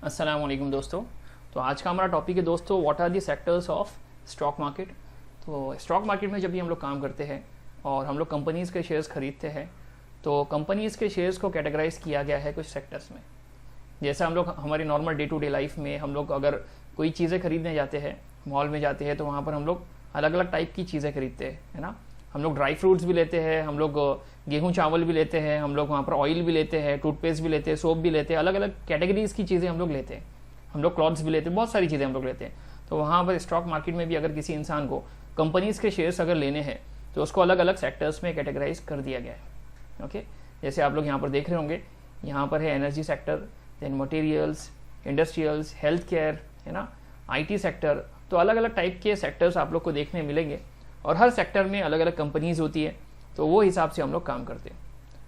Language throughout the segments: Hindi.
अस्सलाम वालेकुम दोस्तों। तो आज का हमारा टॉपिक है दोस्तों, what are the sectors of stock market. तो स्टॉक मार्केट में जब भी हम लोग काम करते हैं और हम लोग कंपनीज़ के शेयर्स खरीदते हैं तो कंपनीज़ के शेयर्स को कैटेगराइज किया गया है कुछ सेक्टर्स में। जैसे हम लोग हमारी normal day to day life में हम लोग अगर कोई चीज़ें खरीदने जाते हैं, मॉल में जाते हैं, तो वहाँ पर हम लोग अलग अलग टाइप की चीज़ें खरीदते हैं, है ना। हम लोग ड्राई फ्रूट्स भी लेते हैं, हम लोग गेहूं चावल भी लेते हैं, हम लोग वहाँ पर ऑयल भी लेते हैं, टूथपेस्ट भी लेते हैं, सोप भी लेते हैं, अलग अलग कैटेगरीज की चीज़ें हम लोग लेते हैं। हम लोग क्लॉथ्स भी लेते हैं, बहुत सारी चीज़ें हम लोग लेते हैं। तो वहाँ पर स्टॉक मार्केट में भी अगर किसी इंसान को कंपनीज़ के शेयर्स अगर लेने हैं तो उसको अलग अलग सेक्टर्स में कैटेगराइज कर दिया गया है। ओके, जैसे आप लोग यहाँ पर देख रहे होंगे, यहाँ पर है energy sector, then materials, industrials, health care, है ना, IT सेक्टर। तो अलग अलग टाइप के सेक्टर्स आप लोग को देखने मिलेंगे और हर सेक्टर में अलग अलग कंपनीज होती है, तो वो हिसाब से हम लोग काम करते हैं।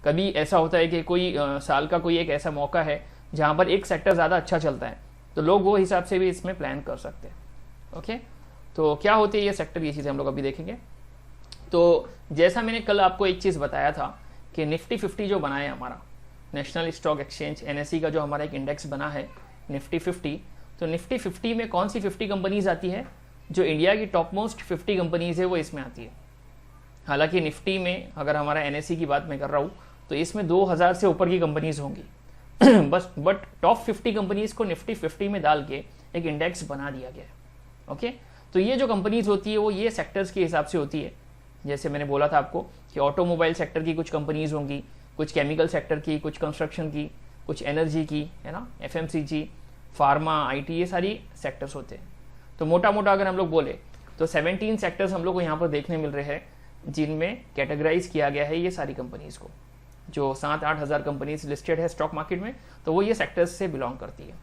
कभी ऐसा होता है कि कोई साल का कोई एक ऐसा मौका है जहाँ पर एक सेक्टर ज़्यादा अच्छा चलता है, तो लोग वो हिसाब से भी इसमें प्लान कर सकते हैं। ओके, तो क्या होती है ये सेक्टर, ये चीज़ें हम लोग अभी देखेंगे। तो जैसा मैंने कल आपको एक चीज़ बताया था कि निफ्टी 50 जो बना है हमारा नेशनल स्टॉक एक्सचेंज NSE का जो हमारा एक इंडेक्स बना है निफ्टी 50, तो निफ्टी 50 में कौन सी 50 कंपनीज आती है? जो इंडिया की टॉप मोस्ट 50 कंपनीज है वो इसमें आती है। हालांकि निफ्टी में अगर हमारा NSE की बात मैं कर रहा हूँ तो इसमें 2000 से ऊपर की कंपनीज होंगी बट टॉप 50 कंपनीज को निफ्टी 50 में डाल के एक इंडेक्स बना दिया गया है। ओके, तो ये जो कंपनीज होती है वो ये सेक्टर्स के हिसाब से होती है। जैसे मैंने बोला था आपको कि ऑटोमोबाइल सेक्टर की कुछ कंपनीज होंगी, कुछ केमिकल सेक्टर की, कुछ कंस्ट्रक्शन की, कुछ एनर्जी की, है ना, FMCG, फार्मा, IT, ये सारी सेक्टर्स होते हैं। तो मोटा मोटा अगर हम लोग बोले तो 17 सेक्टर्स हम लोग को यहाँ पर देखने मिल रहे हैं जिनमें कैटेगराइज किया गया है ये सारी कंपनीज को। जो 7-8 हज़ार कंपनीज लिस्टेड है स्टॉक मार्केट में, तो वो ये सेक्टर्स से बिलोंग करती है।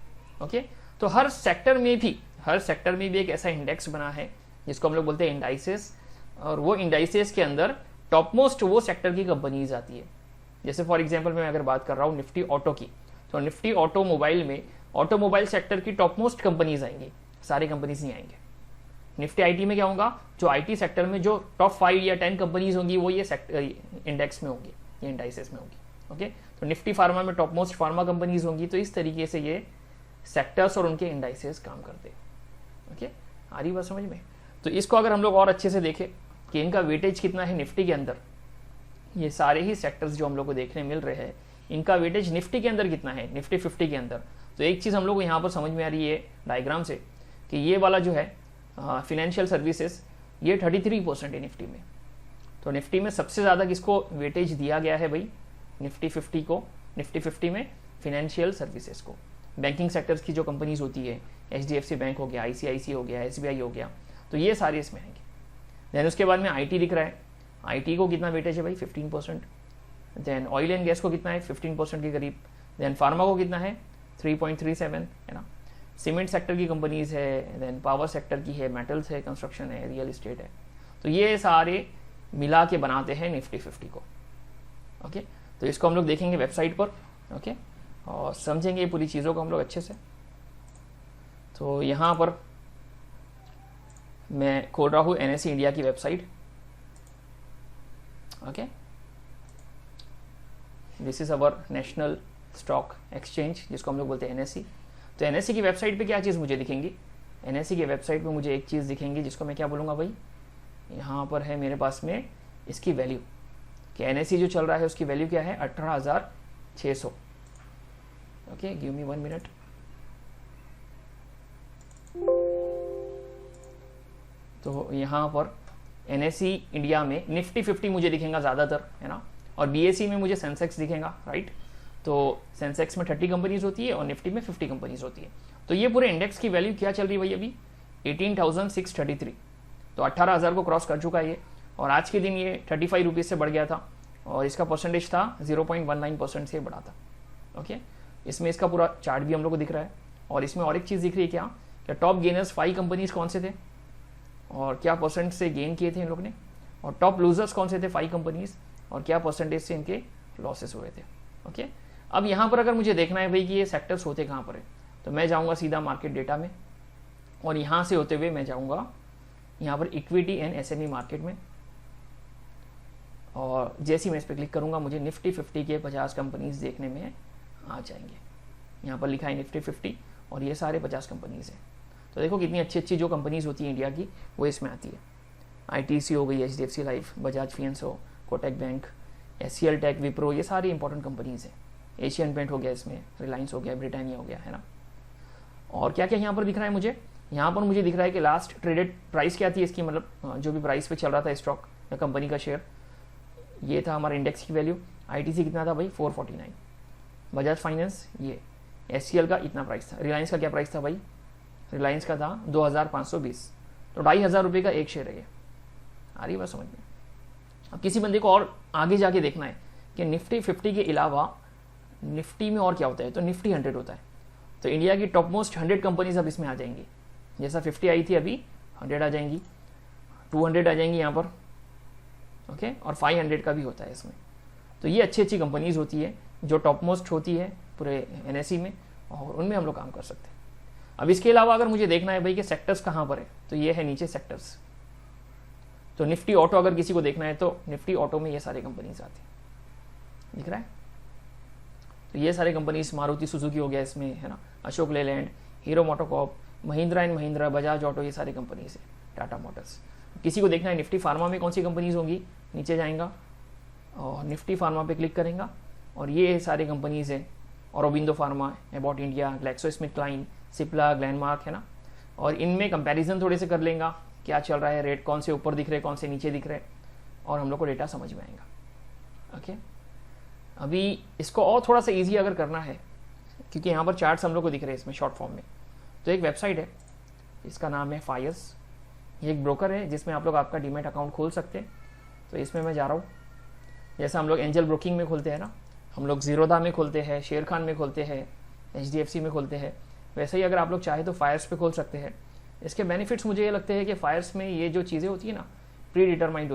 ओके, तो हर सेक्टर में भी एक ऐसा इंडेक्स बना है जिसको हम लोग बोलते हैं इंडाइसेस, और वो इंडाइसेस के अंदर टॉप मोस्ट वो सेक्टर की कंपनीज आती है। जैसे फॉर एग्जाम्पल मैं अगर बात कर रहा हूँ निफ्टी ऑटो की, तो निफ्टी ऑटोमोबाइल में ऑटोमोबाइल सेक्टर की टॉप मोस्ट कंपनीज आएंगी, सारी कंपनीज नहीं आएंगे। निफ्टी IT में क्या होगा, जो IT सेक्टर में जो टॉप 5 या 10 कंपनीज होंगी वो ये सेक्टर इंडेक्स में होंगी, ये इंडाइसेस में होगी। ओके, तो निफ्टी फार्मा में टॉप मोस्ट फार्मा कंपनीज होंगी। तो इस तरीके से ये सेक्टर्स और उनके इंडाइसेस काम करते हैं। ओके, आ रही बात समझ में? तो इसको अगर हम लोग और अच्छे से देखें कि इनका वेटेज कितना है निफ्टी के अंदर, ये सारे ही सेक्टर्स जो हम लोग को देखने मिल रहे हैं इनका वेटेज निफ्टी के अंदर कितना है, निफ्टी 50 के अंदर। तो एक चीज़ हम लोग को यहाँ पर समझ में आ रही है डायग्राम से कि ये वाला जो है फिनेंशियल सर्विसेज, ये 33% है निफ्टी में। तो निफ्टी में सबसे ज़्यादा किसको वेटेज दिया गया है भाई? निफ्टी 50 को। निफ्टी 50 में फिनेंशियल सर्विसेज को, बैंकिंग सेक्टर्स की जो कंपनीज होती है, HDFC बैंक हो गया, ICICI हो गया, SBI हो गया, तो ये सारे इसमें आएंगे। देन उसके बाद में IT दिख रहा है, IT को कितना वेटेज है भाई? 15%। देन ऑयल एंड गैस को कितना है? 15% के करीब। देन फार्मा को कितना है? 3.37, है ना। सीमेंट सेक्टर की कंपनीज है, देन पावर सेक्टर की है, मेटल्स है, कंस्ट्रक्शन है, रियल एस्टेट है। तो ये सारे मिला के बनाते हैं निफ्टी 50 को। ओके, तो इसको हम लोग देखेंगे वेबसाइट पर, ओके, और समझेंगे पूरी चीज़ों को हम लोग अच्छे से। तो यहाँ पर मैं खोल रहा हूँ NSE इंडिया की website. Okay, this is our national stock exchange जिसको हम लोग बोलते हैं NSE। तो NSE की वेबसाइट पे क्या चीज़ मुझे दिखेंगी? NSE की वेबसाइट पे मुझे एक चीज़ दिखेंगी जिसको मैं क्या बोलूँगा भाई, यहाँ पर है मेरे पास में इसकी वैल्यू कि NSE जो चल रहा है उसकी वैल्यू क्या है? 18,600। Okay, give me 1 minute. तो यहाँ पर NSE इंडिया में निफ्टी 50 मुझे दिखेगा ज़्यादातर, है ना, और BSE में मुझे सेंसेक्स दिखेगा, राइट। तो सेंसेक्स में 30 कंपनीज होती है और निफ्टी में 50 कंपनीज होती है। तो ये पूरे इंडेक्स की वैल्यू क्या चल रही है भाई अभी? 18,633। तो 18,000 को क्रॉस कर चुका है ये, और आज के दिन ये 35 रुपीज़ से बढ़ गया था और इसका परसेंटेज था 0.19% से बढ़ा था। ओके, इसमें इसका पूरा चार्ट भी हम लोग को दिख रहा है। और इसमें और एक चीज़ दिख रही है क्या टॉप गेनर्स 5 कंपनीज कौन से थे और क्या परसेंट से गेन किए थे इन लोग ने, और टॉप लूजर्स कौन से थे 5 कंपनीज और क्या परसेंटेज से इनके लॉसेस हुए थे। ओके, अब यहाँ पर अगर मुझे देखना है भाई कि ये सेक्टर्स होते कहाँ पर है, तो मैं जाऊँगा सीधा मार्केट डेटा में, और यहाँ से होते हुए मैं जाऊँगा यहाँ पर इक्विटी एंड SME मार्केट में, और जैसे ही मैं इस पर क्लिक करूँगा मुझे निफ्टी 50 के 50 कंपनीज देखने में आ जाएंगे। यहाँ पर लिखा है निफ्टी 50, और ये सारे 50 कंपनीज़ हैं। तो देखो कितनी अच्छी अच्छी जो कंपनीज़ होती हैं इंडिया की वो इसमें आती है। ITC हो गई, HDFC life, Bajaj Finserv, Kotak bank, SCL tech, Wipro, ये सारी इंपॉर्टेंट कंपनीज़ हैं। एशियन पेंट हो गया, इसमें रिलायंस हो गया, ब्रिटानिया हो गया, है ना। और क्या क्या यहाँ पर दिख रहा है मुझे, यहाँ पर मुझे दिख रहा है कि लास्ट ट्रेडेड प्राइस क्या थी इसकी, मतलब जो भी प्राइस पे चल रहा था स्टॉक या कंपनी का शेयर, ये था हमारा इंडेक्स की वैल्यू। ITC कितना था भाई, 449, बजाज फाइनेंस ये, SCL का इतना प्राइस था, रिलायंस का क्या प्राइस था भाई, रिलायंस का था 2520, तो 2500 रुपये का एक शेयर है ये। आ रही बात समझ में। अब किसी बंदे को और आगे जाके देखना है कि निफ्टी 50 के अलावा निफ्टी में और क्या होता है, तो निफ्टी 100 होता है। तो इंडिया की टॉप मोस्ट 100 कंपनीज अब इसमें आ जाएंगी, जैसा 50 आई थी अभी 100 आ जाएंगी, 200 आ जाएंगी यहाँ पर, ओके, और 500 का भी होता है इसमें। तो ये अच्छी अच्छी कंपनीज होती है जो टॉप मोस्ट होती है पूरे NSE में, और उनमें हम लोग काम कर सकते हैं। अब इसके अलावा अगर मुझे देखना है भाई कि सेक्टर्स कहाँ पर है, तो ये है नीचे सेक्टर्स। तो निफ्टी ऑटो अगर किसी को देखना है तो निफ्टी ऑटो में ये सारी कंपनीज आती है, दिख रहा है। तो ये सारी कंपनीज, मारुति सुजुकी हो गया इसमें, है ना, Ashok Leyland, hero MotoCorp, Mahindra and Mahindra, Bajaj auto, ये सारी कंपनीज है, टाटा मोटर्स। किसी को देखना है निफ्टी फार्मा में कौन सी कंपनीज होंगी, नीचे जाएगा और निफ्टी फार्मा पे क्लिक करेंगे और ये सारी कंपनीज है, Aurobindo pharma, Abbott India, GlaxoSmithKline, Cipla, Glenmark, है ना। और इनमें कंपैरिजन थोड़े से कर लेंगे, क्या चल रहा है, रेट कौन से ऊपर दिख रहे, कौन से नीचे दिख रहे, और हम लोग को डेटा समझ में आएगा। ओके, अभी इसको और थोड़ा सा ईजी अगर करना है, क्योंकि यहाँ पर चार्ट्स हम लोग को दिख रहे हैं इसमें शॉर्ट फॉर्म में, तो एक वेबसाइट है, इसका नाम है फायर्स। ये एक ब्रोकर है जिसमें आप लोग आपका डीमैट अकाउंट खोल सकते हैं। तो इसमें मैं जा रहा हूँ, जैसा हम लोग एंजल ब्रोकिंग में खोलते हैं ना, हम लोग जीरोधा में खोलते हैं, शेर खान में खोलते हैं, HDFC में खोलते हैं, वैसे ही अगर आप लोग चाहे तो फायर्स पे खोल सकते हैं। इसके बेनिफिट्स मुझे ये लगते हैं कि फायर्स में ये जो चीज़ें होती है ना, प्री डिफाइंड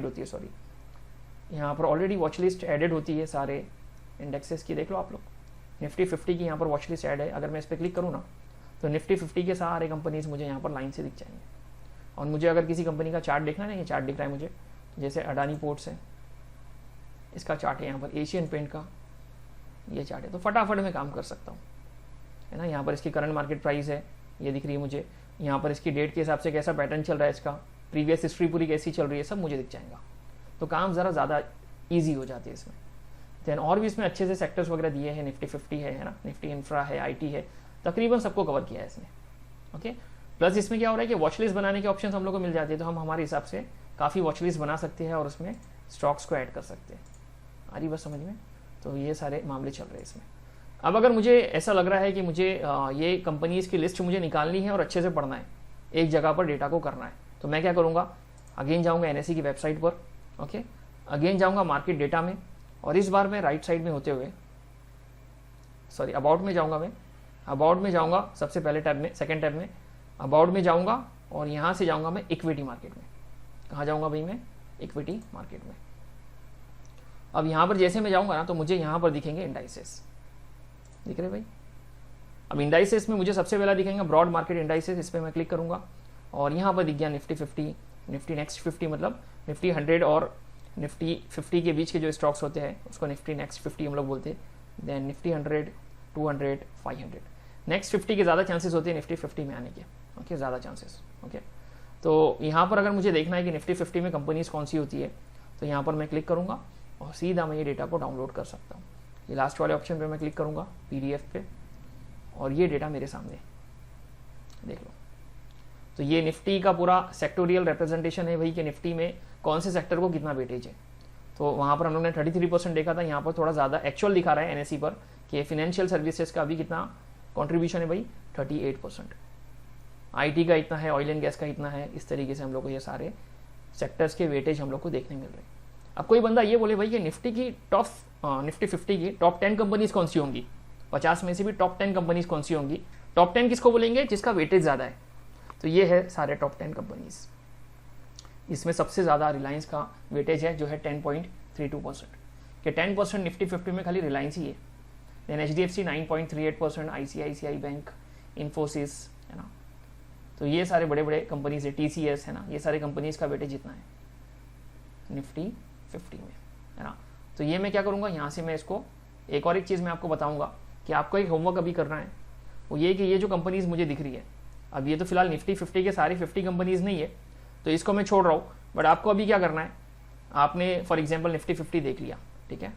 होती है, सॉरी, यहाँ पर ऑलरेडी वॉच लिस्ट एडेड होती है सारे इंडेक्सेस की, देख लो आप लोग। निफ्टी 50 की यहाँ पर वॉच लिस्ट ऐड है, अगर मैं इस पर क्लिक करूँ ना तो निफ्टी 50 के सारे कंपनीज मुझे यहाँ पर लाइन से दिख जाएंगे। और मुझे अगर किसी कंपनी का चार्ट देखना है ना, ये चार्ट दिख रहा है मुझे, जैसे अडानी पोर्ट्स है, इसका चार्ट है यहाँ पर, एशियन पेंट का ये चार्ट है, तो फटाफट मैं काम कर सकता हूँ, है ना। यहाँ पर इसकी करंट मार्केट प्राइस है, ये दिख रही है मुझे, यहाँ पर इसकी डेट के हिसाब से कैसा पैटर्न चल रहा है इसका, प्रीवियस हिस्ट्री पूरी कैसी चल रही है, सब मुझे दिख जाएगा। तो काम ज़रा ज़्यादा ईजी हो जाती है इसमें। देन और भी इसमें अच्छे से सेक्टर्स वगैरह दिए हैं, निफ्टी 50 है ना, निफ्टी इंफ्रा है, IT है, तकरीबन सबको कवर किया है इसमें। ओके, प्लस इसमें क्या हो रहा है कि वॉच लिस्ट बनाने के ऑप्शन हम लोग को मिल जाते हैं, तो हम हमारे हिसाब से काफ़ी वॉच लिस्ट बना सकते हैं और उसमें स्टॉक्स को ऐड कर सकते हैं। आ रही बस समझ में। तो ये सारे मामले चल रहे हैं इसमें। अब अगर मुझे ऐसा लग रहा है कि मुझे ये कंपनीज़ की लिस्ट मुझे निकालनी है और अच्छे से पढ़ना है, एक जगह पर डेटा को करना है, तो मैं क्या करूँगा, अगेन जाऊँगा NSE की वेबसाइट पर, ओके, अगेन जाऊँगा मार्केट डेटा में, और इस बार मैं राइट साइड में होते हुए, सॉरी, अबाउट में जाऊँगा, मैं अबाउट में जाऊँगा सबसे पहले टैब में, सेकेंड टैब में अबाउट में जाऊँगा, और यहाँ से जाऊँगा मैं इक्विटी मार्केट में। कहाँ जाऊँगा भाई मैं, इक्विटी मार्केट में। अब यहाँ पर जैसे मैं जाऊँगा ना, तो मुझे यहाँ पर दिखेंगे इंडाइसेस, दिख रहे भाई। अब इंडाइसेस में मुझे सबसे पहला दिखेंगे ब्रॉड मार्केट इंडाइसेस, इस पर मैं क्लिक करूँगा और यहाँ पर दिख गया निफ्टी 50, निफ्टी नेक्स्ट 50, मतलब निफ्टी 100 और निफ्टी 50 के बीच के जो स्टॉक्स होते हैं उसको निफ्टी नेक्स्ट 50 हम लोग बोलते हैं। देन निफ्टी 100, 200, 500, नेक्स्ट 50 के ज़्यादा चांसेस होते हैं निफ्टी 50 में आने के, ओके, ज़्यादा चांसेस, ओके। तो यहाँ पर अगर मुझे देखना है कि निफ्टी 50 में कंपनीज कौन सी होती है, तो यहाँ पर मैं क्लिक करूँगा और सीधा मैं ये डेटा को डाउनलोड कर सकता हूँ। ये लास्ट वाले ऑप्शन पे मैं क्लिक करूँगा PDF पे, और ये डेटा मेरे सामने देख लो। तो ये निफ्टी का पूरा सेक्टोरियल रिप्रेजेंटेशन है भाई कि निफ्टी में कौन से सेक्टर को कितना वेटेज है। तो वहाँ पर हम लोग ने 33% देखा था, यहाँ पर थोड़ा ज़्यादा एक्चुअल दिखा रहा है NSE पर कि फाइनेंशियल सर्विसेज का भी कितना कंट्रीब्यूशन है भाई, 38%, IT का इतना है, ऑयल एंड गैस का इतना है। इस तरीके से हम लोग को ये सारे सेक्टर्स के वेटेज हम लोग को देखने मिल रहे हैं। अब कोई बंदा ये बोले भाई कि निफ्टी 50 की टॉप 10 कंपनीज कौन सी होंगी, 50 में से भी टॉप 10 कंपनीज कौन सी होंगी। टॉप 10 किसको बोलेंगे, जिसका वेटेज ज़्यादा है। तो ये है सारे टॉप 10 कंपनीज। इसमें सबसे ज़्यादा रिलायंस का वेटेज है जो है 10.32%, कि 10% निफ्टी 50 में खाली रिलायंस ही है। Then HDFC 9.38%, ICICI bank, Infosys, है ना। तो ये सारे बड़े बड़े कंपनीज है, TCS, है ना। ये सारे कंपनीज का वेटेज जितना है निफ्टी 50 में, है ना। तो ये मैं क्या करूँगा, यहाँ से मैं इसको एक और एक चीज़ मैं आपको बताऊँगा कि आपको एक होमवर्क अभी करना है, वो ये कि ये जो कंपनीज मुझे दिख रही है, अब ये तो फिलहाल निफ्टी 50 के सारे 50 कंपनीज नहीं है, तो इसको मैं छोड़ रहा हूँ, बट आपको अभी क्या करना है, आपने फॉर एग्जांपल निफ्टी 50 देख लिया, ठीक है।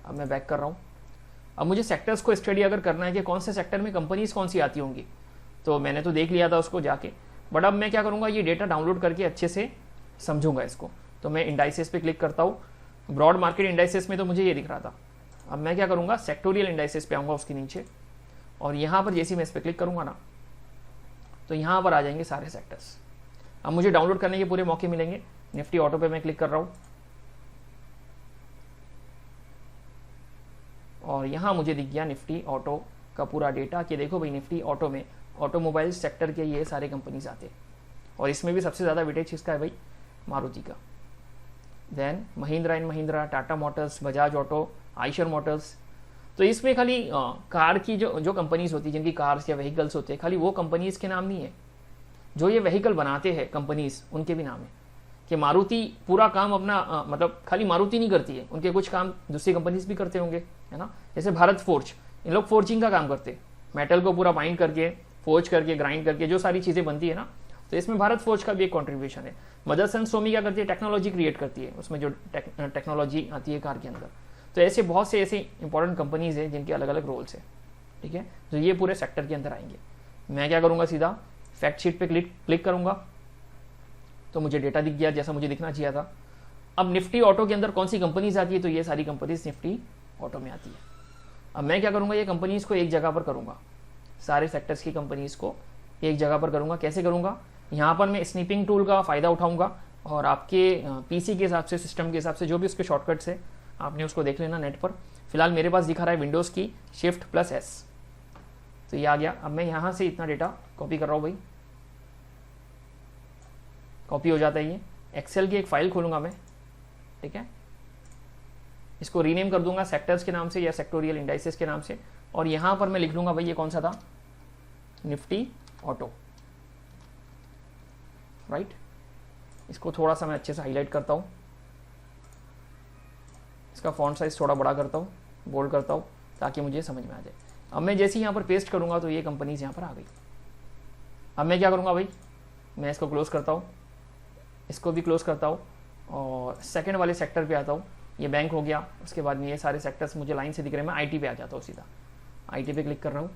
अब मैं बैक कर रहा हूँ, अब मुझे सेक्टर्स को स्टडी अगर करना है कि कौन से सेक्टर में कंपनीज कौन सी आती होंगी, तो मैंने तो देख लिया था उसको जाके, बट अब मैं क्या करूँगा, ये डेटा डाउनलोड करके अच्छे से समझूंगा इसको। तो मैं इंडाइसेस पे क्लिक करता हूँ, ब्रॉड मार्केट इंडाइसेस में तो मुझे ये दिख रहा था, अब मैं क्या करूँगा, सेक्टोरियल इंडाइसेस पे आऊँगा उसके नीचे, और यहाँ पर जैसे मैं इस पर क्लिक करूँगा ना, तो यहाँ पर आ जाएंगे सारे सेक्टर्स। अब मुझे डाउनलोड करने के पूरे मौके मिलेंगे। निफ्टी ऑटो पे मैं क्लिक कर रहा हूँ, और यहाँ मुझे दिख गया निफ्टी ऑटो का पूरा डेटा कि देखो भाई निफ्टी ऑटो में ऑटोमोबाइल सेक्टर के ये सारे कंपनीज आते हैं, और इसमें भी सबसे ज़्यादा वेटेज किसका है भाई, मारुति का, then Mahindra and Mahindra, Tata motors, Bajaj auto, Eicher motors. तो इसमें खाली कार की जो कंपनीज होती है, जिनकी कार्स या व्हीकल्स होते हैं, खाली वो कंपनीज के नाम नहीं है, जो ये व्हीकल बनाते हैं कंपनीज उनके भी नाम है। कि मारुति पूरा काम अपना मतलब खाली मारुति नहीं करती है, उनके कुछ काम दूसरी कंपनीज भी करते होंगे, है ना। जैसे भारत फोर्ज, इन लोग फोर्जिंग का काम करते हैं, मेटल को पूरा बाइंड करके, फोर्ज करके, ग्राइंड करके जो सारी चीज़ें बनती है ना, तो इसमें भारत फोर्ज का भी एक कॉन्ट्रीब्यूशन है। मदरसन सोमी क्या करती है, टेक्नोलॉजी क्रिएट करती है, उसमें जो टेक्नोलॉजी आती है कार के अंदर। तो ऐसे बहुत से ऐसी इंपॉर्टेंट कंपनीज हैं जिनके अलग अलग रोल्स हैं, ठीक है, तो ये पूरे सेक्टर के अंदर आएंगे। मैं क्या करूँगा, सीधा फैक्ट शीट पे क्लिक करूँगा, तो मुझे डेटा दिख गया जैसा मुझे दिखना चाहिए था। अब निफ्टी ऑटो के अंदर कौन सी कंपनीज आती है, तो ये सारी कंपनीज निफ्टी ऑटो में आती है। अब मैं क्या करूँगा, ये कंपनीज को एक जगह पर करूँगा, सारे सेक्टर्स की कंपनीज को एक जगह पर करूँगा। कैसे करूँगा, यहाँ पर मैं स्निपिंग टूल का फ़ायदा उठाऊँगा, और आपके पीसी के हिसाब से, सिस्टम के हिसाब से जो भी उसके शॉर्टकट्स है आपने उसको देख लेना नेट पर। फिलहाल मेरे पास दिखा रहा है विंडोज़ की Shift+S, तो ये आ गया। अब मैं यहाँ से इतना डेटा कॉपी कर रहा हूँ भाई, कॉपी हो जाता है। ये एक्सेल की एक फाइल खोलूँगा मैं, ठीक है, इसको रीनेम कर दूंगा सेक्टर्स के नाम से या सेक्टोरियल इंडाइसेस के नाम से, और यहाँ पर मैं लिख लूँगा भाई ये कौन सा था, निफ्टी ऑटो, राइट। इसको थोड़ा सा मैं अच्छे से हाईलाइट करता हूँ, इसका फॉन्ट साइज थोड़ा बड़ा करता हूँ, बोल्ड करता हूँ, ताकि मुझे समझ में आ जाए। अब मैं जैसे ही यहाँ पर पेस्ट करूँगा तो ये कंपनीज यहाँ पर आ गई। अब मैं क्या करूँगा भाई, मैं इसको क्लोज करता हूँ, इसको भी क्लोज करता हूँ, और सेकंड वाले सेक्टर पे आता हूँ। ये बैंक हो गया, उसके बाद में ये सारे सेक्टर्स मुझे लाइन से दिख रहे हैं। मैं आईटी पे आ जाता हूँ, सीधा आईटी पे क्लिक कर रहा हूँ।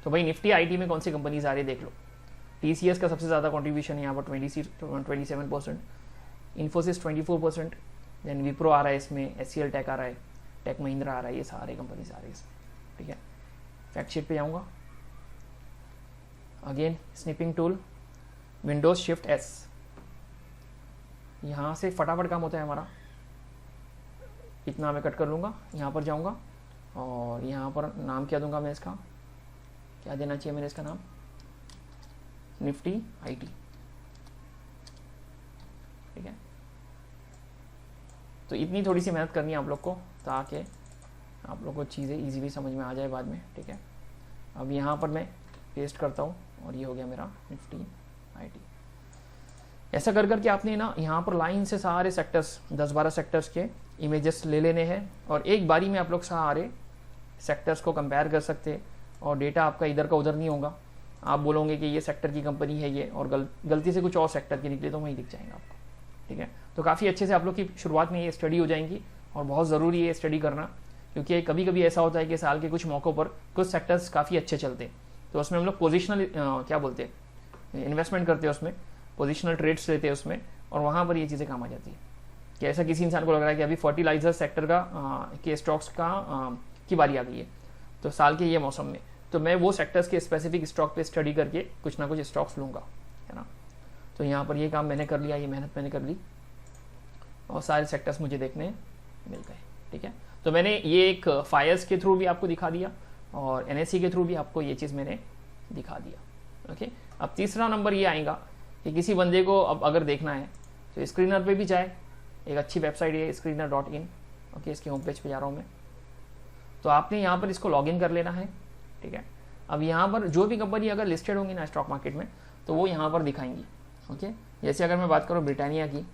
तो भाई निफ्टी आईटी में कौन सी कंपनीज आ रही है देख लो। टीसीएस का सबसे ज़्यादा कॉन्ट्रीब्यूशन है यहाँ पर 27%, इन्फोसिस 24%, देन विप्रो आ रहा है इसमें, एचसीएल टेक आ रहा है, टेक महिंद्रा आ रहा है, ये सारे कंपनीज आ रही है इसमें, ठीक है। फैक्ट शीट पे जाऊँगा, again snipping tool, Windows Shift+S, यहाँ से फटाफट काम होता है हमारा। इतना मैं कट कर लूँगा, यहाँ पर जाऊँगा, और यहाँ पर नाम क्या दूंगा मैं, इसका क्या देना चाहिए मैंने इसका नाम, निफ्टी आईटी, ठीक है। तो इतनी थोड़ी सी मेहनत करनी है आप लोग को, ताकि आप लोग को चीज़ें इजीली समझ में आ जाए बाद में, ठीक है। अब यहाँ पर मैं पेस्ट करता हूँ, और ये हो गया मेरा निफ्टी आईटी। ऐसा कर करके आपने ना यहाँ पर लाइन से सारे सेक्टर्स, 10-12 सेक्टर्स के इमेजेस ले लेने हैं, और एक बारी में आप लोग सारे सेक्टर्स को कंपेयर कर सकते हैं, और डेटा आपका इधर का उधर नहीं होगा। आप बोलोगे कि ये सेक्टर की कंपनी है ये, और गलती से कुछ और सेक्टर की निकले तो वहीं दिख जाएंगे आपको, ठीक है। तो काफ़ी अच्छे से आप लोग की शुरुआत में ये स्टडी हो जाएंगी, और बहुत ज़रूरी है स्टडी करना, क्योंकि कभी कभी ऐसा होता है कि साल के कुछ मौक़ों पर कुछ सेक्टर्स काफ़ी अच्छे चलते हैं, तो उसमें हम लोग पोजिशनल क्या बोलते हैं, इन्वेस्टमेंट करते हैं उसमें, पोजिशनल ट्रेड्स लेते हैं उसमें, और वहाँ पर ये चीज़ें काम आ जाती है। कि ऐसा किसी इंसान को लग रहा है कि अभी फर्टिलाइजर सेक्टर का के स्टॉक्स की बारी आ गई है, तो साल के ये मौसम में, तो मैं वो सेक्टर्स के स्पेसिफिक स्टॉक पे स्टडी करके कुछ ना कुछ स्टॉक्स लूँगा, है ना। तो यहाँ पर ये काम मैंने कर लिया, ये मेहनत मैंने कर ली, और सारे सेक्टर्स मुझे देखने मिल गए, ठीक है। तो मैंने ये एक फायर्स के थ्रू भी आपको दिखा दिया, और एनएससी के थ्रू भी आपको ये चीज़ मैंने दिखा दिया, ओके। अब तीसरा नंबर ये आएगा कि किसी बंदे को अब अगर देखना है तो स्क्रीनर पे भी जाए, एक अच्छी वेबसाइट है screener.in, ओके, इसके होम पेज पे जा रहा हूँ मैं। तो आपने यहाँ पर इसको लॉगिन कर लेना है, ठीक है। अब यहाँ पर जो भी कंपनी अगर लिस्टेड होंगी ना स्टॉक मार्केट में, तो वो यहाँ पर दिखाएंगी। ओके, जैसे अगर मैं बात करूँ ब्रिटानिया की,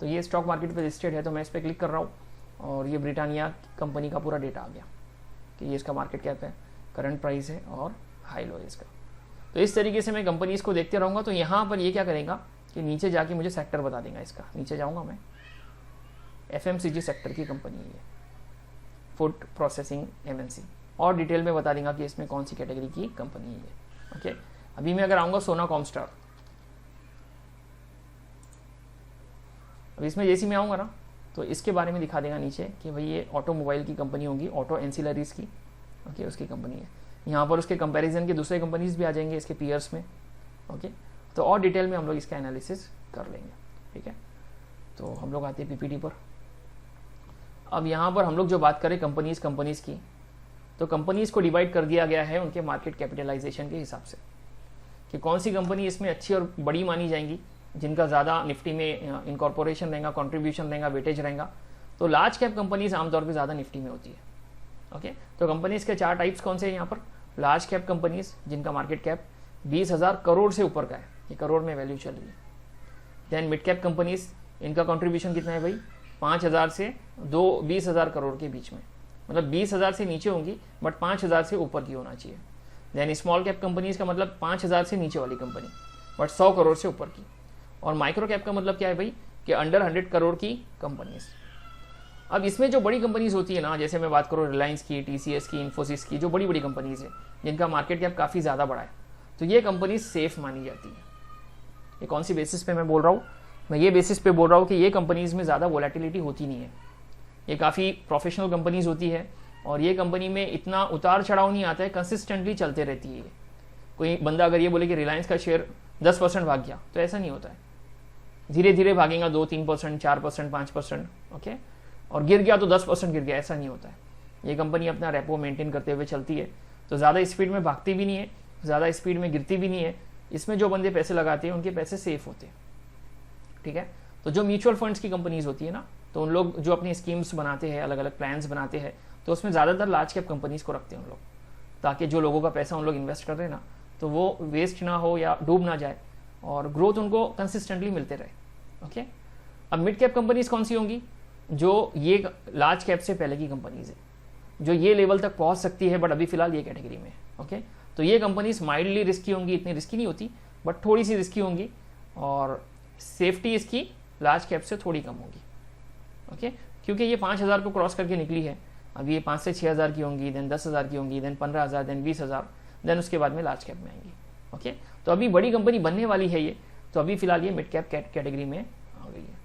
तो ये स्टॉक मार्केट पे लिस्टेड है, तो मैं इस पर क्लिक कर रहा हूँ और ये ब्रिटानिया कंपनी का पूरा डेटा आ गया कि ये इसका मार्केट कैप है, करंट प्राइस है और हाई लो है इसका। तो इस तरीके से मैं कंपनीज को देखते रहूँगा। तो यहाँ पर ये क्या करेगा कि नीचे जाके मुझे सेक्टर बता देगा इसका। नीचे जाऊँगा मैं, FMCG सेक्टर की कंपनी है ये, फूड प्रोसेसिंग MNC, और डिटेल में बता देगा कि इसमें कौन सी कैटेगरी की कंपनी है ये। ओके, अभी मैं अगर आऊँगा सोना कॉमस्टार, अब इसमें जैसे मैं आऊँगा ना तो इसके बारे में दिखा देगा नीचे कि भाई ये ऑटोमोबाइल की कंपनी होगी, ऑटो एंसिलरीज की। ओके, उसकी कंपनी है। यहाँ पर उसके कंपैरिजन के दूसरे कंपनीज भी आ जाएंगे इसके पीयर्स में। ओके, तो और डिटेल में हम लोग इसका एनालिसिस कर लेंगे। ठीक है, तो हम लोग आते हैं PPT पर। अब यहाँ पर हम लोग जो बात करें कंपनीज की, तो कंपनीज को डिवाइड कर दिया गया है उनके मार्केट कैपिटलाइजेशन के हिसाब से कि कौन सी कंपनी इसमें अच्छी और बड़ी मानी जाएंगी, जिनका ज़्यादा निफ्टी में इनकॉर्पोरेशन रहेगा, कंट्रीब्यूशन रहेगा, वेटेज रहेगा। तो लार्ज कैप कंपनीज आमतौर पे ज़्यादा निफ्टी में होती है। ओके, तो कंपनीज के 4 टाइप्स कौन से हैं यहाँ पर? लार्ज कैप कंपनीज जिनका मार्केट कैप 20,000 करोड़ से ऊपर का है, ये करोड़ में वैल्यू चल रही है। देन मिड कैप कंपनीज, इनका कंट्रीब्यूशन कितना है भाई? 5,000 से 20,000 करोड़ के बीच में, मतलब 20,000 से नीचे होंगी बट 5,000 से ऊपर की होना चाहिए। देन स्मॉल कैप कंपनीज का मतलब 5,000 से नीचे वाली कंपनी बट 100 करोड़ से ऊपर की। और माइक्रो कैप का मतलब क्या है भाई? कि अंडर 100 करोड़ की कंपनीज। अब इसमें जो बड़ी कंपनीज होती है ना, जैसे मैं बात करूँ रिलायंस की, TCS की, इन्फोसिस की, जो बड़ी बड़ी कंपनीज है जिनका मार्केट कैप काफ़ी ज़्यादा बड़ा है, तो ये कंपनीज सेफ मानी जाती है। ये कौन सी बेसिस पे मैं बोल रहा हूँ? मैं ये बेसिस पे बोल रहा हूँ कि ये कंपनीज में ज़्यादा वोलेटिलिटी होती नहीं है, ये काफ़ी प्रोफेशनल कंपनीज होती है और ये कंपनी में इतना उतार चढ़ाव नहीं आता है, कंसिस्टेंटली चलते रहती है। कोई बंदा अगर ये बोले कि रिलायंस का शेयर 10% भाग गया, तो ऐसा नहीं होता है, धीरे धीरे भागेगा, 2-3%, 4%, 5%। ओके, और गिर गया तो 10% गिर गया, ऐसा नहीं होता है। ये कंपनी अपना रेपो मेंटेन करते हुए चलती है, तो ज़्यादा स्पीड में भागती भी नहीं है, ज़्यादा स्पीड में गिरती भी नहीं है। इसमें जो बंदे पैसे लगाते हैं उनके पैसे सेफ होते हैं। ठीक है, तो जो म्यूचुअल फंड्स की कंपनीज होती है ना, तो उन लोग जो अपनी स्कीम्स बनाते हैं, अलग अलग प्लान्स बनाते हैं, तो उसमें ज़्यादातर लार्ज कैप कंपनीज को रखते हैं उन लोग, ताकि जो लोगों का पैसा उन लोग इन्वेस्ट कर रहे हैं ना, तो वो वेस्ट ना हो या डूब ना जाए और ग्रोथ उनको कंसिस्टेंटली मिलते रहे। ओके, अब मिड कैप कंपनीज कौन सी होंगी? जो ये लार्ज कैप से पहले की कंपनीज है, जो ये लेवल तक पहुंच सकती है, बट अभी फिलहाल ये कैटेगरी में। ओके, तो ये कंपनीज माइल्डली रिस्की होंगी, इतनी रिस्की नहीं होती बट थोड़ी सी रिस्की होंगी, और सेफ्टी इसकी लार्ज कैप से थोड़ी कम होगी। ओके, क्योंकि ये 5,000 को क्रॉस करके निकली है, अभी ये 5 से 6,000 की होंगी, देन 10,000 की होंगी, देन 15,000, देन 20,000, देन उसके बाद में लार्ज कैप में आएंगी। ओके, तो अभी बड़ी कंपनी बनने वाली है ये, तो अभी फिलहाल ये मिड कैप कैटेगरी में आ गई है।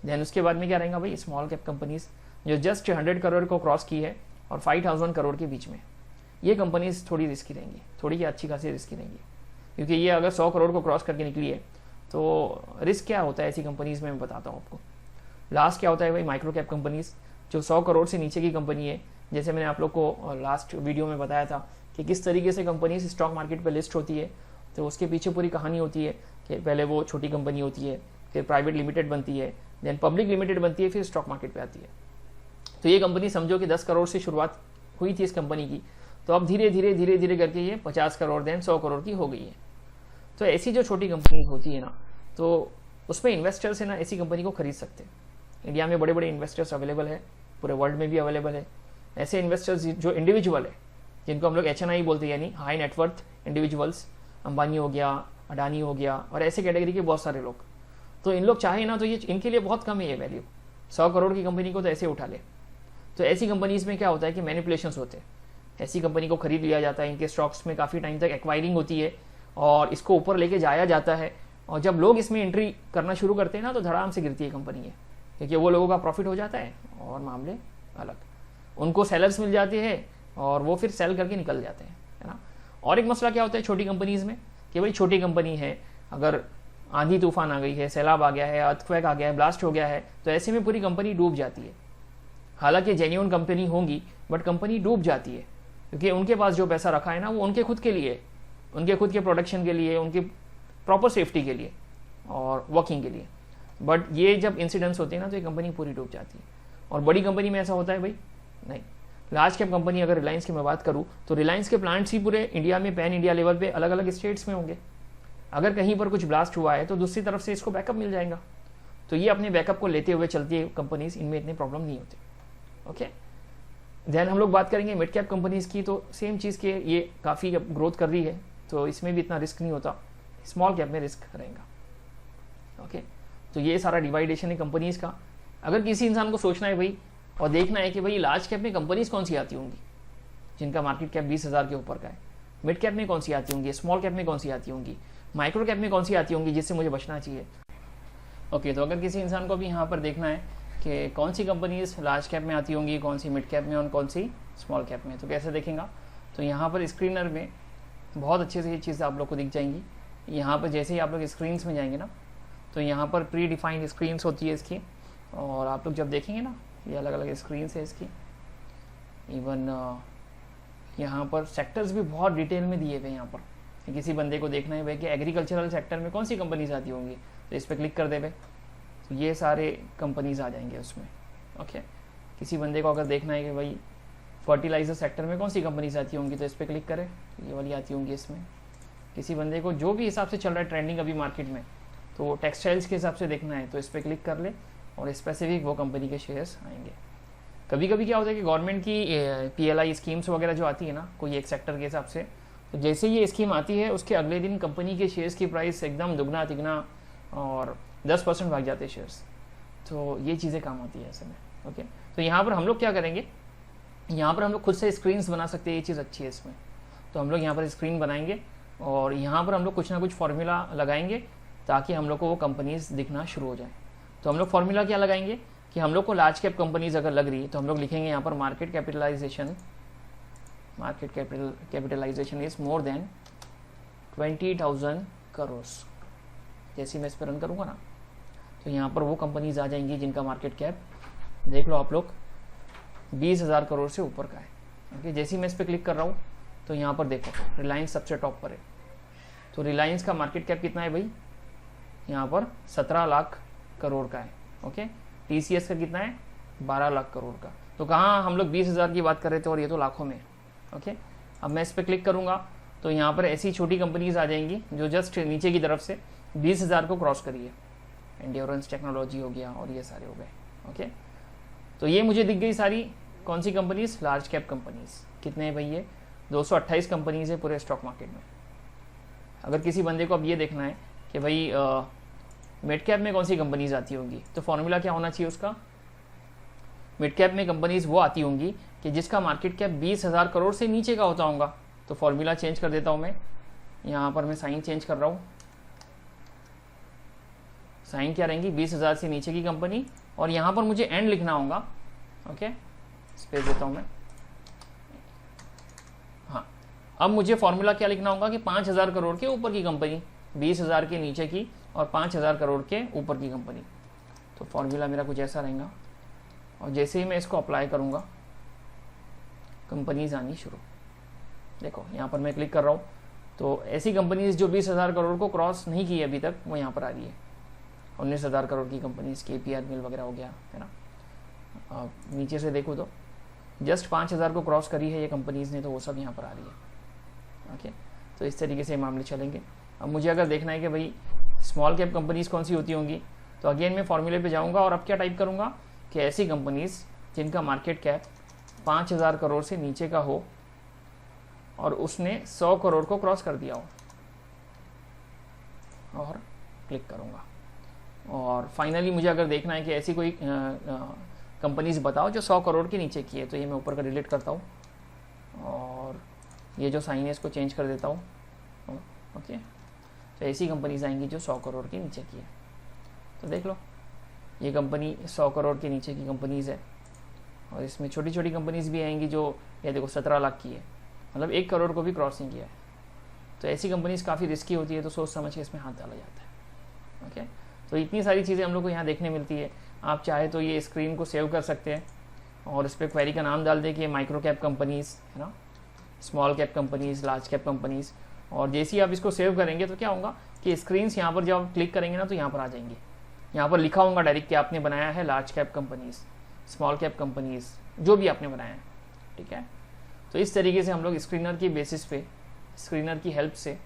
देन उसके बाद में क्या रहेगा भाई? स्मॉल कैप कंपनीज जो जस्ट 100 करोड़ को क्रॉस की है और 5,000 करोड़ के बीच में, ये कंपनीज थोड़ी रिस्की रहेंगी, थोड़ी क्या अच्छी खासी रिस्की रहेंगी, क्योंकि ये अगर 100 करोड़ को क्रॉस करके निकली है तो रिस्क क्या होता है ऐसी कंपनीज में, मैं बताता हूँ आपको। लास्ट क्या होता है भाई? माइक्रो कैप कंपनीज जो 100 करोड़ से नीचे की कंपनी है, जैसे मैंने आप लोग को लास्ट वीडियो में बताया था कि किस तरीके से कंपनीज स्टॉक मार्केट पर लिस्ट होती है, तो उसके पीछे पूरी कहानी होती है कि पहले वो छोटी कंपनी होती है, फिर प्राइवेट लिमिटेड बनती है, देन पब्लिक लिमिटेड बनती है, फिर स्टॉक मार्केट पे आती है। तो ये कंपनी समझो कि 10 करोड़ से शुरुआत हुई थी इस कंपनी की, तो अब धीरे धीरे करके ये 50 करोड़ देन 100 करोड़ की हो गई है। तो ऐसी जो छोटी कंपनी होती है ना, तो उसमें इन्वेस्टर्स है ना ऐसी कंपनी को खरीद सकते हैं। इंडिया में बड़े बड़े इन्वेस्टर्स अवेलेबल है, पूरे वर्ल्ड में भी अवेलेबल है। ऐसे इन्वेस्टर्स जो इंडिविजुअल है, जिनको हम लोग HNI बोलते हैं, यानी हाई नेटवर्थ इंडिविजुअल्स, अंबानी हो गया, अडानी हो गया, और ऐसे कैटेगरी के बहुत सारे लोग, तो इन लोग चाहे ना तो ये इनके लिए बहुत कम है ये वैल्यू, 100 करोड़ की कंपनी को तो ऐसे उठा ले। तो ऐसी कंपनीज में क्या होता है कि मैनिपुलेशंस होते हैं, ऐसी कंपनी को खरीद लिया जाता है, इनके स्टॉक्स में काफ़ी टाइम तक एक्वायरिंग होती है और इसको ऊपर लेके जाया जाता है, और जब लोग इसमें एंट्री करना शुरू करते हैं ना, तो धड़ाम से गिरती है कंपनी है, क्योंकि वो लोगों का प्रॉफिट हो जाता है और मामले अलग, उनको सेलर्स मिल जाते हैं और वो फिर सेल करके निकल जाते हैं, है ना। और एक मसला क्या होता है छोटी कंपनीज में कि भाई छोटी कंपनी है, अगर आंधी तूफान आ गई है, सैलाब आ गया है, अर्थक्वेक आ गया है, ब्लास्ट हो गया है, तो ऐसे में पूरी कंपनी डूब जाती है। हालांकि जेन्युइन कंपनी होंगी बट कंपनी डूब जाती है, क्योंकि उनके पास जो पैसा रखा है ना, वो उनके खुद के लिए, उनके खुद के प्रोडक्शन के लिए, उनकी प्रॉपर सेफ्टी के लिए और वर्किंग के लिए। बट ये जब इंसिडेंट्स होते हैं ना, तो ये कंपनी पूरी डूब जाती है। और बड़ी कंपनी में ऐसा होता है भाई? नहीं। लार्ज कैप कंपनी अगर रिलायंस की मैं बात करूँ, तो रिलायंस के प्लांट्स ही पूरे इंडिया में, पैन इंडिया लेवल पे अलग अलग स्टेट्स में होंगे, अगर कहीं पर कुछ ब्लास्ट हुआ है तो दूसरी तरफ से इसको बैकअप मिल जाएगा। तो ये अपने बैकअप को लेते हुए चलती है कंपनीज, इनमें इतनी प्रॉब्लम नहीं होती। ओके, देन हम लोग बात करेंगे मिड कैप कंपनीज की। तो सेम चीज़ के ये काफ़ी ग्रोथ कर रही है, तो इसमें भी इतना रिस्क नहीं होता, स्मॉल कैप में रिस्क रहेगा। ओके, तो ये सारा डिवाइडेशन है कंपनीज का। अगर किसी इंसान को सोचना है भाई और देखना है कि भाई लार्ज कैप में कंपनीज कौन सी आती होंगी जिनका मार्केट कैप 20,000 के ऊपर का है, मिड कैप में कौन सी आती होंगी, स्मॉल कैप में कौन सी आती होंगी, माइक्रो कैप में कौन सी आती होंगी, जिससे मुझे बचना चाहिए। ओके, तो अगर किसी इंसान को भी यहाँ पर देखना है कि कौन सी कंपनीज लार्ज कैप में आती होंगी, कौन सी मिड कैप में और कौन सी स्मॉल कैप में, तो कैसे देखेगा। तो यहाँ पर स्क्रीनर में बहुत अच्छे से ये चीज़ आप लोग को दिख जाएंगी। यहाँ पर जैसे ही आप लोग स्क्रीन्स में जाएंगे ना, तो यहाँ पर प्री डिफाइंड स्क्रीन्स होती है इसकी, और आप लोग जब देखेंगे ना, ये अलग अलग स्क्रीन्स है इसकी। इवन यहाँ पर सेक्टर्स भी बहुत डिटेल में दिए हुए हैं। यहाँ पर किसी बंदे को देखना है भाई कि एग्रीकल्चरल सेक्टर में कौन सी कंपनीज आती होंगी, तो इस पर क्लिक कर दे भाई, तो ये सारे कंपनीज आ जाएंगे उसमें। ओके, किसी बंदे को अगर देखना है कि भाई फर्टिलाइजर सेक्टर में कौन सी कंपनीज आती होंगी, तो इस पर क्लिक करें, ये वाली आती होंगी इसमें। किसी बंदे को जो भी हिसाब से चल रहा है ट्रेंडिंग अभी मार्केट में, तो टेक्सटाइल्स के हिसाब से देखना है, तो इस पर क्लिक कर ले और स्पेसिफिक वो कंपनी के शेयर्स आएंगे। कभी कभी क्या होता है कि गवर्नमेंट की PLI स्कीम्स वगैरह जो आती है ना कोई एक सेक्टर के हिसाब से, तो जैसे ये स्कीम आती है उसके अगले दिन कंपनी के शेयर्स की प्राइस एकदम दुगना तिगना और 10% भाग जाते हैं शेयर्स। तो ये चीज़ें काम आती है ऐसे में। ओके, तो यहाँ पर हम लोग क्या करेंगे, यहाँ पर हम लोग खुद से स्क्रीन्स बना सकते हैं, ये चीज़ अच्छी है इसमें। तो हम लोग यहाँ पर स्क्रीन बनाएंगे और यहाँ पर हम लोग कुछ ना कुछ फार्मूला लगाएंगे ताकि हम लोग को वो कंपनीज दिखना शुरू हो जाए। तो हम लोग फार्मूला क्या लगाएंगे कि हम लोग को लार्ज कैप कंपनीज अगर लग रही है तो हम लोग लिखेंगे यहाँ पर market capitalisation is more than 20,000 crore. जैसे मैं इस पर रन करूँगा ना, तो यहाँ पर वो कंपनीज आ जाएंगी जिनका मार्केट कैप देख लो आप लोग 20,000 करोड़ से ऊपर का है। ओके, जैसे ही मैं इस पर क्लिक कर रहा हूँ तो यहाँ पर देखो रिलायंस सबसे टॉप पर है। तो रिलायंस का मार्केट कैप कितना है भाई, यहाँ पर 17 लाख करोड़ का है। ओके, TCS का कितना है, 12 लाख करोड़ का। तो कहाँ हम लोग 20,000 की बात कर रहे थे और ये तो लाखों में। ओके, अब मैं इस पर क्लिक करूँगा तो यहाँ पर ऐसी छोटी कंपनीज आ जाएंगी जो जस्ट नीचे की तरफ से 20,000 को क्रॉस करिए। एंड्योरेंस टेक्नोलॉजी हो गया और ये सारे हो गए। ओके, तो ये मुझे दिख गई सारी कौन सी कंपनीज, लार्ज कैप कंपनीज। कितने हैं भाई, ये 228 कंपनीज है पूरे स्टॉक मार्केट में। अगर किसी बंदे को अब ये देखना है कि भाई मिड कैप में कौन सी कंपनीज आती होंगी, तो फॉर्मूला क्या होना चाहिए उसका, मिड कैप में कंपनीज वो आती होंगी कि जिसका मार्केट कैप 20,000 करोड़ से नीचे का होता होगा। तो फॉर्मूला चेंज कर देता हूँ मैं, यहाँ पर मैं साइन चेंज कर रहा हूँ। साइन क्या रहेंगी, 20,000 से नीचे की कंपनी, और यहाँ पर मुझे एंड लिखना होगा। ओके, स्पेस देता हूँ मैं। हाँ, अब मुझे फॉर्मूला क्या लिखना होगा कि 5,000 करोड़ के ऊपर की कंपनी, 20,000 के नीचे की और 5,000 करोड़ के ऊपर की कंपनी। तो फॉर्मूला मेरा कुछ ऐसा रहेगा, और जैसे ही मैं इसको अप्लाई करूँगा कंपनीज आनी शुरू। देखो यहाँ पर मैं क्लिक कर रहा हूँ तो ऐसी कंपनीज जो 20,000 करोड़ को क्रॉस नहीं की अभी तक वो यहाँ पर आ रही है। 19,000 करोड़ की कंपनीज, KPR मिल वगैरह हो गया है ना। नीचे से देखो तो जस्ट 5,000 को क्रॉस करी है ये कंपनीज ने, तो वो सब यहाँ पर आ रही है। ओके, तो इस तरीके से मामले चलेंगे। अब मुझे अगर देखना है कि भाई स्मॉल कैप कंपनीज कौन सी होती होंगी, तो अगेन मैं फॉर्मूले पे जाऊंगा और अब क्या टाइप करूंगा कि ऐसी कंपनीज जिनका मार्केट कैप 5,000 करोड़ से नीचे का हो और उसने 100 करोड़ को क्रॉस कर दिया हो, और क्लिक करूंगा। और फाइनली मुझे अगर देखना है कि ऐसी कोई कंपनीज बताओ जो 100 करोड़ के नीचे की है, तो ये मैं ऊपर का डिलीट करता हूँ और ये जो साइन है इसको चेंज कर देता हूँ। ओके, तो ऐसी कंपनीज आएंगी जो 100 करोड़ के नीचे की है। तो देख लो ये कंपनी 100 करोड़ के नीचे की कंपनीज है, और इसमें छोटी छोटी कंपनीज भी आएंगी जो ये देखो 17 लाख की है, मतलब 1 करोड़ को भी क्रॉस नहीं किया है। तो ऐसी कंपनीज काफ़ी रिस्की होती है, तो सोच समझ के इसमें हाथ डाला जाता है। ओके, तो इतनी सारी चीज़ें हम लोग को यहाँ देखने मिलती है। आप चाहे तो ये स्क्रीन को सेव कर सकते हैं और इस पर क्वेरी का नाम डाल दें कि माइक्रो कैप कंपनीज है ना, small cap companies, large cap companies. और जैसे ही आप इसको सेव करेंगे तो क्या होगा कि स्क्रीन्स यहाँ पर जब आप क्लिक करेंगे ना तो यहाँ पर आ जाएंगी। यहाँ पर लिखा होगा डायरेक्ट कि आपने बनाया है large cap companies, small cap companies, जो भी आपने बनाया है। ठीक है, तो इस तरीके से हम लोग स्क्रीनर की बेसिस पे, स्क्रीनर की हेल्प से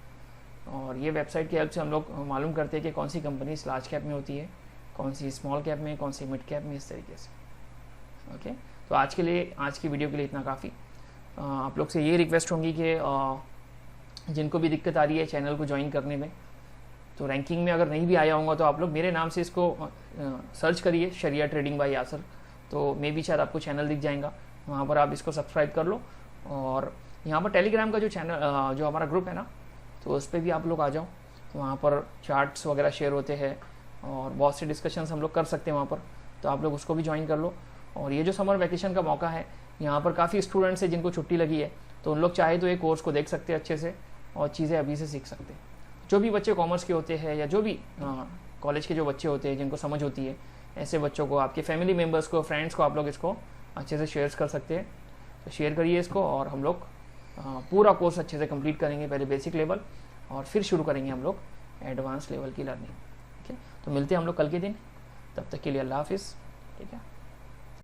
और ये वेबसाइट की हेल्प से हम लोग मालूम करते हैं कि कौन सी कंपनी लार्ज कैप में होती है, कौन सी स्मॉल कैप में, कौन सी मिड कैप में, इस तरीके से। ओके, तो आज की वीडियो के लिए इतना काफ़ी। आप लोग से ये रिक्वेस्ट होंगी कि जिनको भी दिक्कत आ रही है चैनल को ज्वाइन करने में, तो रैंकिंग में अगर नहीं भी आया होगा तो आप लोग मेरे नाम से इसको सर्च करिए, शरिया ट्रेडिंग बाय यासर, तो मे भी शायद आपको चैनल दिख जाएगा, वहाँ पर आप इसको सब्सक्राइब कर लो। और यहाँ पर टेलीग्राम का जो चैनल जो हमारा ग्रुप है ना, तो उस पर भी आप लोग आ जाओ, तो वहाँ पर चार्ट्स वगैरह शेयर होते हैं और बहुत से डिस्कशंस हम लोग कर सकते हैं वहाँ पर, तो आप लोग उसको भी ज्वाइन कर लो। और ये जो समर वैकेशन का मौका है, यहाँ पर काफ़ी स्टूडेंट्स हैं जिनको छुट्टी लगी है, तो उन लोग चाहे तो ये कोर्स को देख सकते हैं अच्छे से और चीज़ें अभी से सीख सकते हैं। जो भी बच्चे कॉमर्स के होते हैं या जो भी कॉलेज के जो बच्चे होते हैं जिनको समझ होती है, ऐसे बच्चों को, आपके फैमिली मेम्बर्स को, फ्रेंड्स को आप लोग इसको अच्छे से शेयर कर सकते हैं। तो शेयर करिए इसको और हम लोग पूरा कोर्स अच्छे से कंप्लीट करेंगे, पहले बेसिक लेवल और फिर शुरू करेंगे हम लोग एडवांस लेवल की लर्निंग। ठीक है, तो मिलते हैं हम लोग कल के दिन, तब तक के लिए अल्लाह हाफिज़। ठीक है।